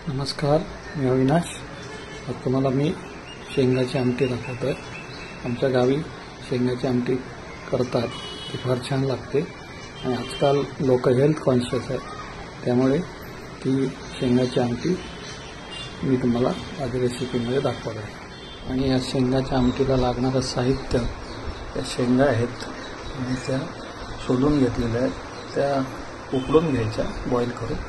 नमस्कार, मी अविनाश. आज तुम्हाला मी शेंगाची आमटी दाखवतोय. आमच्या गावी शेंगाची आमटी करतात, ती फार छान लागते आणि आजकाल लोक हेल्थ कॉन्शियस आहेत, त्यामुळे ती शेंगाची आमटी मी तुम्हाला आज रेसिपीमध्ये दाखवत आहे. आणि या शेंगाच्या आमटीला लागणारं साहित्य, त्या शेंगा आहेत आणि त्या सोलून घेतलेल्या आहेत, त्या उकडून घ्यायच्या बॉईल करून.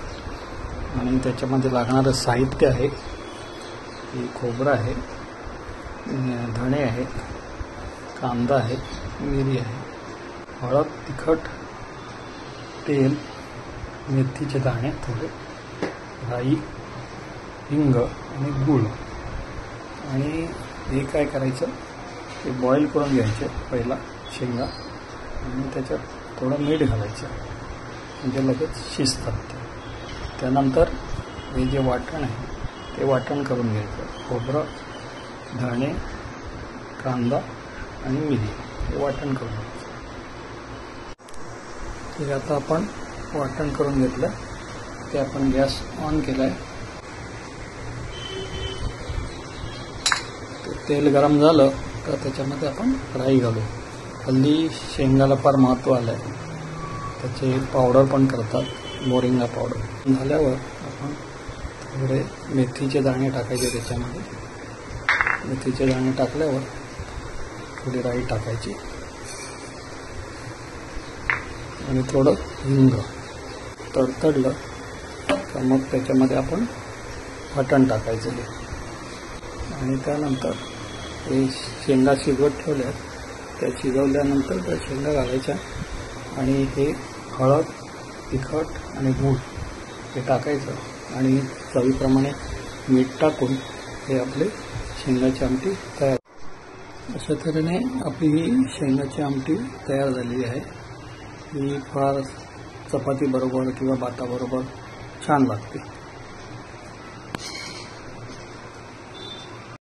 आणि त्याच्यामध्ये लागणारं साहित्य आहे की खोबरं आहे, धणे आहेत, कांदा आहे, मिरी आहे, हळद, तिखट, तेल, मेथीचे दाणे थोडे, राई, हिंग आणि गूळ. आणि हे काय करायचं, ते बॉईल करून घ्यायचे पहिला शेंगा आणि त्याच्यात थोडं मीठ घालायचं, म्हणजे लगेच शिजतात. त्यानंतर हे जे वाटण आहे ते वाटण करून घ्यायचं. खोबरं, धणे, कांदा आणि मिरी हे वाटण करून घ्यायचं. ते आता आपण वाटण करून घेतलं, ते आपण गॅस ऑन केला आहे. तेल गरम झालं तर त्याच्यामध्ये आपण राई घालू. हल्ली शेंगाला फार महत्त्व आलं आहे, त्याचे पावडर पण करतात, मोरिंगा पावडर. झाल्यावर आपण थोडे मेथीचे दाणे टाकायचे त्याच्यामध्ये. मेथीचे दाणे टाकल्यावर थोडी राई टाकायची आणि थोडं हिंग. तडतडलं तर मग त्याच्यामध्ये आपण वाटण टाकायचं आणि त्यानंतर हे शेंगा शिजवत ठेवल्या, त्या शिजवल्यानंतर त्या शेंगा घालायच्या आणि हे हळद, तिखट आणि गूळ हे टाकायचं आणि चवीप्रमाणे मीठ टाकून हे आपले शेंगाची आमटी तयार. अशा तऱ्हेने आपली ही शेंगाची आमटी तयार झालेली आहे. ही फार चपातीबरोबर किंवा भाताबरोबर छान लागते.